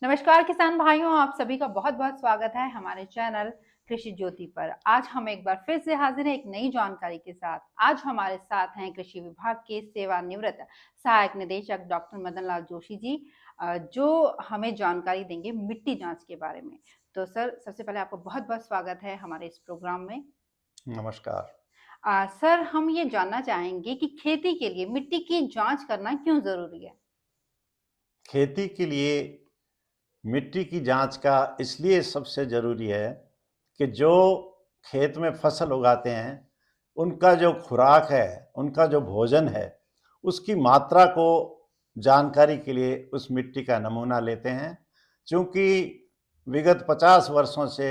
नमस्कार किसान भाइयों, आप सभी का बहुत बहुत स्वागत है हमारे चैनल कृषि ज्योति पर। आज हम एक बार फिर से हाजिर हैं एक नई जानकारी के साथ। आज हमारे साथ हैं कृषि विभाग के सेवानिवृत्त सहायक निदेशक डॉक्टर मदन लाल जोशी जी, जो हमें जानकारी देंगे मिट्टी जांच के बारे में। तो सर, सबसे पहले आपका बहुत बहुत स्वागत है हमारे इस प्रोग्राम में। नमस्कार। सर, हम ये जानना चाहेंगे कि खेती के लिए मिट्टी की जांच करना क्यों जरूरी है। खेती के लिए मिट्टी की जांच का इसलिए सबसे ज़रूरी है कि जो खेत में फसल उगाते हैं उनका जो खुराक है, उनका जो भोजन है, उसकी मात्रा को जानकारी के लिए उस मिट्टी का नमूना लेते हैं। चूँकि विगत 50 वर्षों से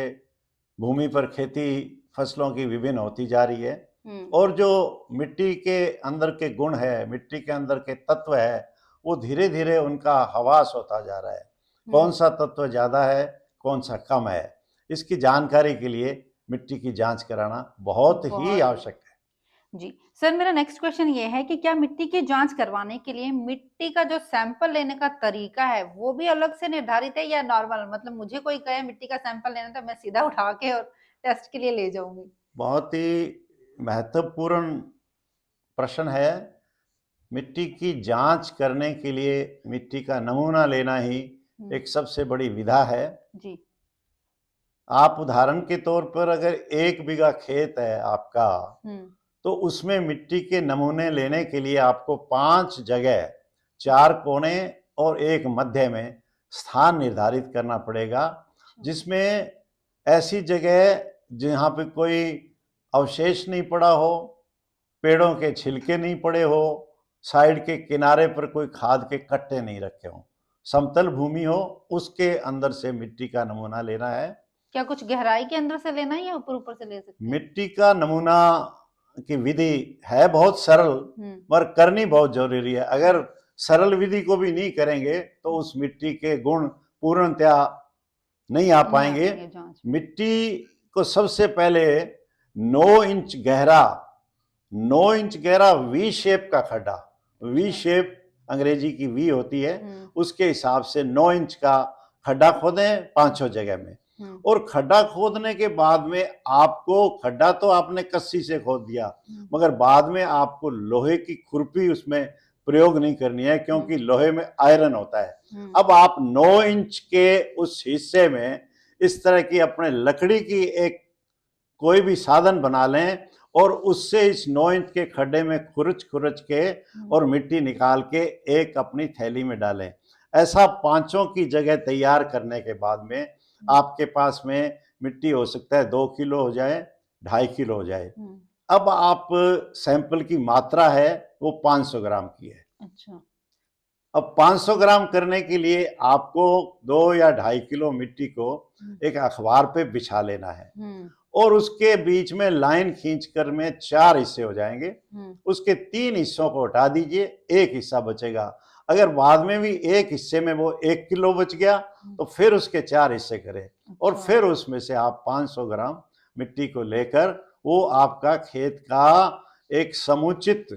भूमि पर खेती फसलों की विभिन्न होती जा रही है और जो मिट्टी के अंदर के गुण है, मिट्टी के अंदर के तत्व है, वो धीरे धीरे उनका ह्रास होता जा रहा है। कौन सा तत्व ज़्यादा है, कौन सा कम है, इसकी जानकारी के लिए मिट्टी की जांच कराना बहुत ही आवश्यक है। जी सर, मेरा नेक्स्ट क्वेश्चन ये है कि क्या मिट्टी की जांच करवाने के लिए मिट्टी का जो सैंपल लेने का तरीका है वो भी अलग से निर्धारित है या नॉर्मल, मतलब मुझे कोई कहे मिट्टी का सैंपल लेना तो मैं सीधा उठा के और टेस्ट के लिए ले जाऊंगी। बहुत ही महत्वपूर्ण प्रश्न है। मिट्टी की जांच करने के लिए मिट्टी का नमूना लेना ही एक सबसे बड़ी विधा है। जी। आप उदाहरण के तौर पर अगर 1 बीघा खेत है आपका, तो उसमें मिट्टी के नमूने लेने के लिए आपको 5 जगह, 4 कोने और एक मध्य में स्थान निर्धारित करना पड़ेगा, जिसमें ऐसी जगह जहाँ पे कोई अवशेष नहीं पड़ा हो, पेड़ों के छिलके नहीं पड़े हो, साइड के किनारे पर कोई खाद के कट्टे नहीं रखे हों, समतल भूमि हो, उसके अंदर से मिट्टी का नमूना लेना है। क्या कुछ गहराई के अंदर से लेना है या ऊपर ऊपर से ले सकते हैं? मिट्टी का नमूना की विधि है बहुत सरल, पर करनी बहुत जरूरी है। अगर सरल विधि को भी नहीं करेंगे तो उस मिट्टी के गुण पूर्णतया नहीं आ पाएंगे। मिट्टी को सबसे पहले 9 इंच गहरा, 9 इंच गहरा वी शेप का खड्डा, वी शेप अंग्रेजी की वी होती है, उसके हिसाब से 9 इंच का खड्डा खोदें 5 जगह में। और खड्डा खोदने के बाद में आपको, खड्डा तो आपने कस्सी से खोद दिया, मगर बाद में आपको लोहे की खुरपी उसमें प्रयोग नहीं करनी है, क्योंकि लोहे में आयरन होता है। अब आप 9 इंच के उस हिस्से में इस तरह की अपने लकड़ी की एक कोई भी साधन बना लें और उससे इस 9 इंच के खड्डे में खुरच खुरच के और मिट्टी निकाल के एक अपनी थैली में डालें। ऐसा 5 की जगह तैयार करने के बाद में आपके पास में मिट्टी हो सकता है 2 किलो हो जाए, 2.5 किलो हो जाए। अब आप सैंपल की मात्रा है वो 500 ग्राम की है। अच्छा। अब 500 ग्राम करने के लिए आपको 2 या 2.5 किलो मिट्टी को एक अखबार पे बिछा लेना है और उसके बीच में लाइन खींचकर में 4 हिस्से हो जाएंगे। उसके 3 हिस्सों को हटा दीजिए, एक हिस्सा बचेगा। अगर बाद में भी एक हिस्से में वो 1 किलो बच गया तो फिर उसके 4 हिस्से करें और फिर उसमें से आप 500 ग्राम मिट्टी को लेकर वो आपका खेत का एक समुचित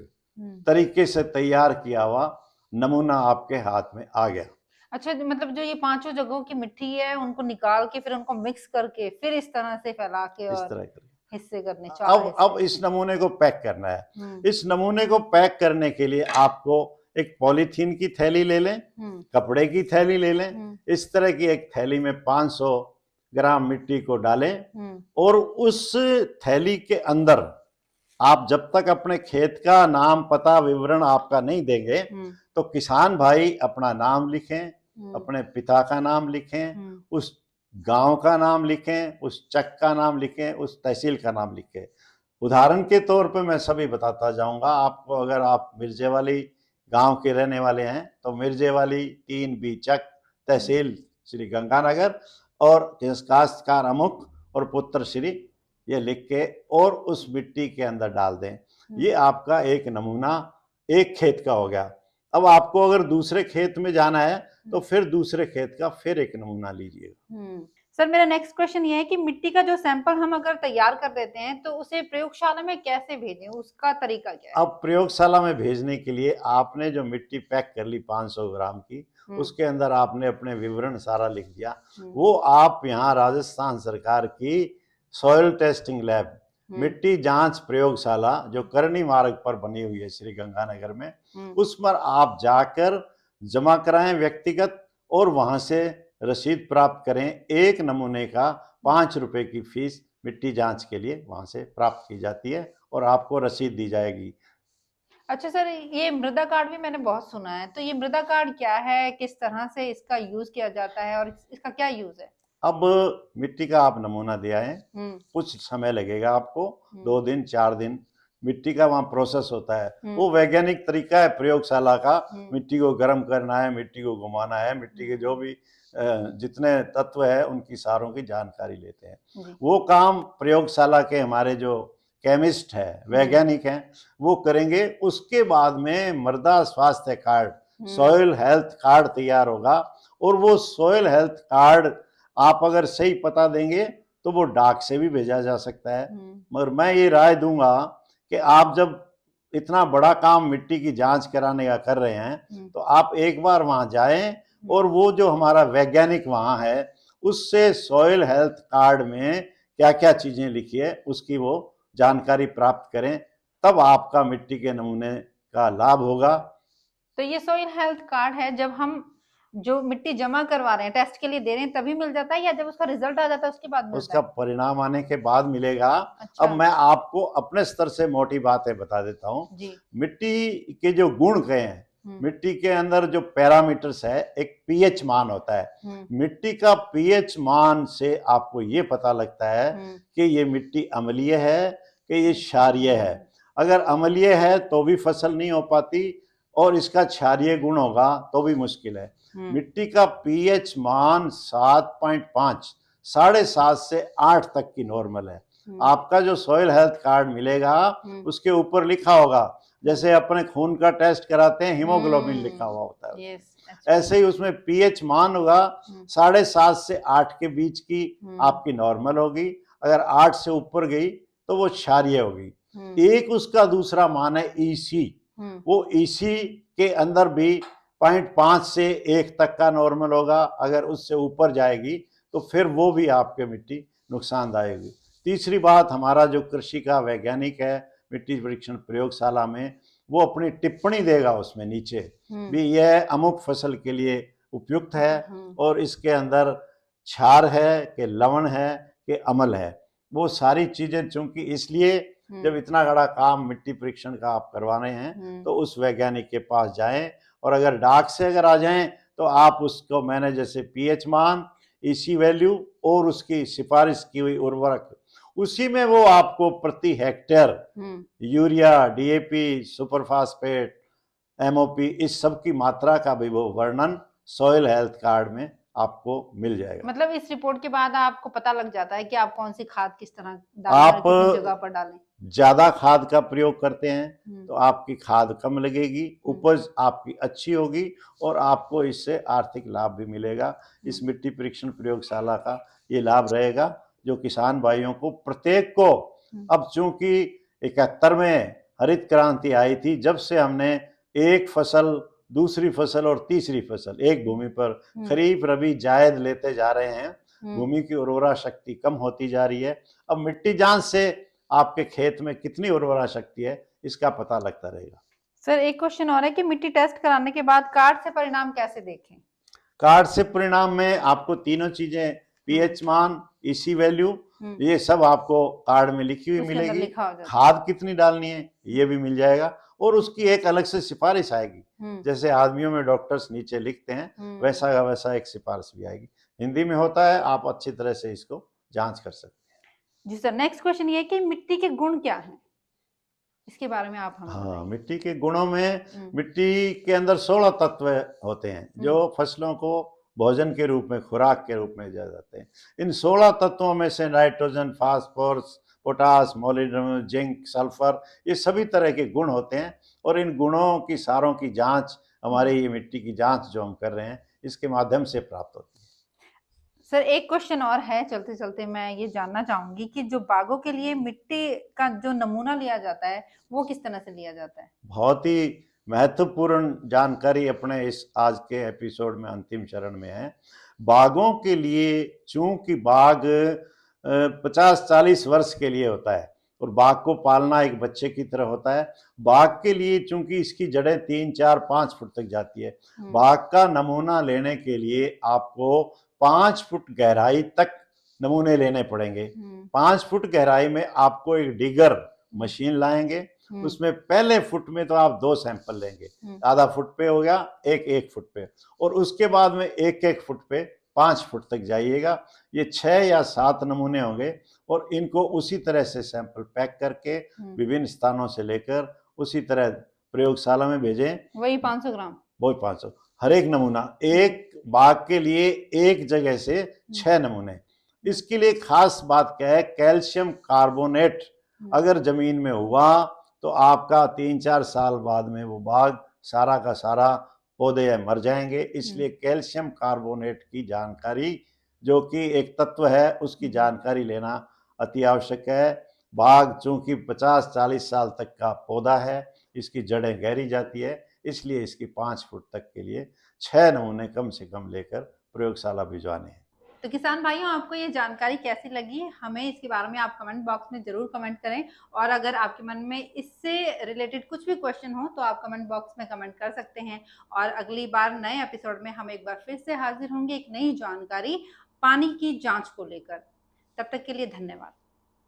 तरीके से तैयार किया हुआ नमूना आपके हाथ में आ गया। अच्छा, मतलब जो ये 5 जगहों की मिट्टी है उनको निकाल के फिर उनको मिक्स करके फिर इस तरह से फैला के इस और तरह कर हिस्से करने, 4 हिस्से। अब इस नमूने को पैक करना है। इस नमूने को पैक करने के लिए आपको एक पॉलीथीन की थैली ले लें, कपड़े की थैली ले लें। इस तरह की एक थैली में 500 ग्राम मिट्टी को डालें और उस थैली के अंदर आप जब तक अपने खेत का नाम, पता, विवरण आपका नहीं देंगे तो किसान भाई अपना नाम लिखें, अपने पिता का नाम लिखें, उस गांव का नाम लिखें, उस चक का नाम लिखें, उस तहसील का नाम लिखें। उदाहरण के तौर पे मैं सभी बताता जाऊंगा आपको। अगर आप मिर्जेवाली गांव के रहने वाले हैं तो मिर्जेवाली 3B चक, तहसील श्री गंगानगर और काश्तकार अमुक और पुत्र श्री, ये लिख के और उस मिट्टी के अंदर डाल दें। ये आपका एक नमूना एक खेत का हो गया। अब आपको अगर दूसरे खेत में जाना है तो फिर दूसरे खेत का फिर एक नमूना लीजिएगा। सर, मेरा नेक्स्ट क्वेश्चन ये है कि मिट्टी का जो सैंपल हम अगर तैयार कर देते हैं तो उसे प्रयोगशाला में कैसे भेजें, उसका तरीका क्या है? अब प्रयोगशाला में भेजने के लिए आपने जो मिट्टी पैक कर ली 500 ग्राम की, उसके अंदर आपने अपने विवरण सारा लिख दिया, वो आप यहाँ राजस्थान सरकार की सॉइल टेस्टिंग लैब, मिट्टी जांच प्रयोगशाला जो करनी मार्ग पर बनी हुई है श्री गंगानगर में, उस पर आप जाकर जमा कराएं व्यक्तिगत, और वहां से रसीद प्राप्त करें। एक नमूने का 5 रुपए की फीस मिट्टी जांच के लिए वहां से प्राप्त की जाती है और आपको रसीद दी जाएगी। अच्छा सर, ये मृदा कार्ड भी मैंने बहुत सुना है, तो ये मृदा कार्ड क्या है, किस तरह से इसका यूज किया जाता है और इसका क्या यूज है? अब मिट्टी का आप नमूना दिया है, कुछ समय लगेगा आपको, 2 दिन 4 दिन मिट्टी का वहाँ प्रोसेस होता है। वो वैज्ञानिक तरीका है प्रयोगशाला का, मिट्टी को गर्म करना है, मिट्टी को घुमाना है, मिट्टी के जो भी जितने तत्व है उनकी सारों की जानकारी लेते हैं। वो काम प्रयोगशाला के हमारे जो केमिस्ट है, वैज्ञानिक हैं, वो करेंगे। उसके बाद में मृदा स्वास्थ्य कार्ड, सॉइल हेल्थ कार्ड तैयार होगा, और वो सॉइल हेल्थ कार्ड आप अगर सही पता देंगे तो वो डाक से भी भेजा जा सकता है। मगर मैं ये राय दूंगा कि आप जब इतना बड़ा काम मिट्टी की जांच कराने का कर रहे हैं तो आप एक बार वहां जाएं और वो जो हमारा वैज्ञानिक वहां है उससे सॉइल हेल्थ कार्ड में क्या क्या चीजें लिखी है उसकी वो जानकारी प्राप्त करें, तब आपका मिट्टी के नमूने का लाभ होगा। तो ये सॉइल हेल्थ कार्ड है जब हम जो मिट्टी जमा करवा रहे हैं, टेस्ट के लिए दे रहे हैं, तभी मिल जाता है, या जब उसका रिजल्ट आ जाता है उसके बाद मिलता उसका है? परिणाम आने के बाद मिलेगा। अच्छा। अब मैं आपको अपने स्तर से मोटी बातें बता देता हूँ। मिट्टी के जो गुण कहे हैं, मिट्टी के अंदर जो पैरामीटर्स है, एक पीएच मान होता है। मिट्टी का पीएच मान से आपको ये पता लगता है कि ये मिट्टी अम्लीय है कि ये क्षारीय है। अगर अम्लीय है तो भी फसल नहीं हो पाती, और इसका क्षारीय गुण होगा तो भी मुश्किल है। मिट्टी का पीएच मान 7.5, 7.5 से 8 तक की नॉर्मल है। आपका जो सॉइल हेल्थ कार्ड मिलेगा उसके ऊपर लिखा होगा, जैसे अपने खून का टेस्ट कराते हैं हीमोग्लोबिन लिखा हुआ होता है, ऐसे ही उसमें पीएच मान होगा 7.5 से 8 के बीच की आपकी नॉर्मल होगी। अगर 8 से ऊपर गई तो वो क्षारीय होगी। एक उसका दूसरा मान है ईसी, वो ईसी के अंदर भी 0.5 से 1 तक का नॉर्मल होगा। अगर उससे ऊपर जाएगी तो फिर वो भी आपके मिट्टी नुकसानदायक होगी। तीसरी बात, हमारा जो कृषि का वैज्ञानिक है मिट्टी परीक्षण प्रयोगशाला में, वो अपनी टिप्पणी देगा उसमें नीचे भी, यह अमुक फसल के लिए उपयुक्त है और इसके अंदर क्षार है कि लवण है कि अम्ल है, वो सारी चीजें। चूंकि इसलिए जब इतना बड़ा काम मिट्टी परीक्षण का आप करवा रहे हैं तो उस वैज्ञानिक के पास जाएं, और अगर डाक से अगर आ जाएं तो आप उसको, मैंने जैसे पीएच मान, ईसी वैल्यू और उसकी सिफारिश की हुई उर्वरक, उसी में वो आपको प्रति hectare urea, DAP, superphosphate, MOP, इस सब की मात्रा का भी वो वर्णन सॉइल हेल्थ कार्ड में आपको मिल जाएगा। मतलब इस रिपोर्ट के बाद आपको पता लग जाता है कि आप कौन सी खाद किस तरह डालें, कितनी जगह पर डालें। ज्यादा खाद का प्रयोग करते हैं तो आपकी खाद कम लगेगी, उपज आपकी अच्छी होगी और आपको इससे आर्थिक लाभ भी मिलेगा। इस मिट्टी परीक्षण प्रयोगशाला का ये लाभ रहेगा जो किसान भाइयों को प्रत्येक को, अब चूंकि 71 में हरित क्रांति आई थी, जब से हमने एक फसल, दूसरी फसल और तीसरी फसल एक भूमि पर खरीफ रबी जायद लेते जा रहे हैं, भूमि की उर्वरा शक्ति कम होती जा रही है। अब मिट्टी जांच से आपके खेत में कितनी उर्वरा शक्ति है इसका पता लगता रहेगा। सर एक क्वेश्चन और है कि मिट्टी टेस्ट कराने के बाद कार्ड से परिणाम कैसे देखें? कार्ड से परिणाम में आपको तीनों चीजें, पीएच मान, ईसी वैल्यू, ये सब आपको कार्ड में लिखी हुई मिलेगी। खाद कितनी डालनी है ये भी मिल जाएगा, और उसकी एक अलग से सिफारिश आएगी, जैसे आदमियों में डॉक्टर्स नीचे लिखते हैं वैसा का वैसा एक सिफारिश भी आएगी। हिंदी में होता है, आप अच्छी तरह से इसको जांच कर सकते हैं। जी सर, नेक्स्ट क्वेश्चन ये कि मिट्टी के गुण क्या हैं, इसके बारे में आप हमें बताइए। हाँ, मिट्टी के गुणों में, मिट्टी के अंदर 16 तत्व होते हैं जो फसलों को भोजन के रूप में, खुराक के रूप में दिए जाते हैं। इन 16 तत्वों में से nitrogen, phosphorus, potash, molybdenum, zinc, sulphur, ये सभी तरह के गुण होते हैं, और इन गुणों की सारों की जांच, हमारी ये मिट्टी की जांच जो हम कर रहे हैं इसके माध्यम से प्राप्त होती है। सर एक क्वेश्चन और है, चलते चलते मैं ये जानना चाहूंगी कि जो बागों के लिए मिट्टी का जो नमूना लिया जाता है वो किस तरह से लिया जाता है? बहुत ही महत्वपूर्ण जानकारी अपने इस आज के एपिसोड में अंतिम चरण में है। बाघों के लिए, चूंकि बाघ 50-40 वर्ष के लिए होता है और बाघ को पालना एक बच्चे की तरह होता है, बाघ के लिए चूंकि इसकी जड़ें 3-4-5 फुट तक जाती है, बाघ का नमूना लेने के लिए आपको 5 फुट गहराई तक नमूने लेने पड़ेंगे। 5 फुट गहराई में आपको एक डिगर मशीन लाएंगे, उसमें पहले फुट में तो आप 2 सैंपल लेंगे, आधा फुट पे हो गया, एक फुट पे, और उसके बाद में एक फुट पे 5 फुट तक जाइएगा। ये 6 या 7 नमूने होंगे और इनको उसी तरह से सैंपल पैक करके विभिन्न स्थानों से लेकर उसी तरह प्रयोगशाला में भेजें। वही 500 ग्राम, वही 500, हर एक नमूना, एक बाघ के लिए एक जगह से 6 नमूने। इसके लिए खास बात क्या है, कैल्शियम कार्बोनेट अगर जमीन में हुआ तो आपका 3-4 साल बाद में वो बाघ सारा का सारा पौधे मर जाएंगे। इसलिए कैल्शियम कार्बोनेट की जानकारी, जो कि एक तत्व है, उसकी जानकारी लेना अति आवश्यक है। बाघ चूंकि 50-40 साल तक का पौधा है, इसकी जड़ें गहरी जाती है, इसलिए इसकी 5 फुट तक के लिए 6 नमूने कम से कम लेकर प्रयोगशाला भिजवाने हैं। तो किसान भाइयों, आपको ये जानकारी कैसी लगी, हमें इसके बारे में आप कमेंट बॉक्स में जरूर कमेंट करें। और अगर आपके मन में इससे रिलेटेड कुछ भी क्वेश्चन हो तो आप कमेंट बॉक्स में कमेंट कर सकते हैं। और अगली बार नए एपिसोड में हम एक बार फिर से हाजिर होंगे एक नई जानकारी पानी की जांच को लेकर। तब तक के लिए धन्यवाद।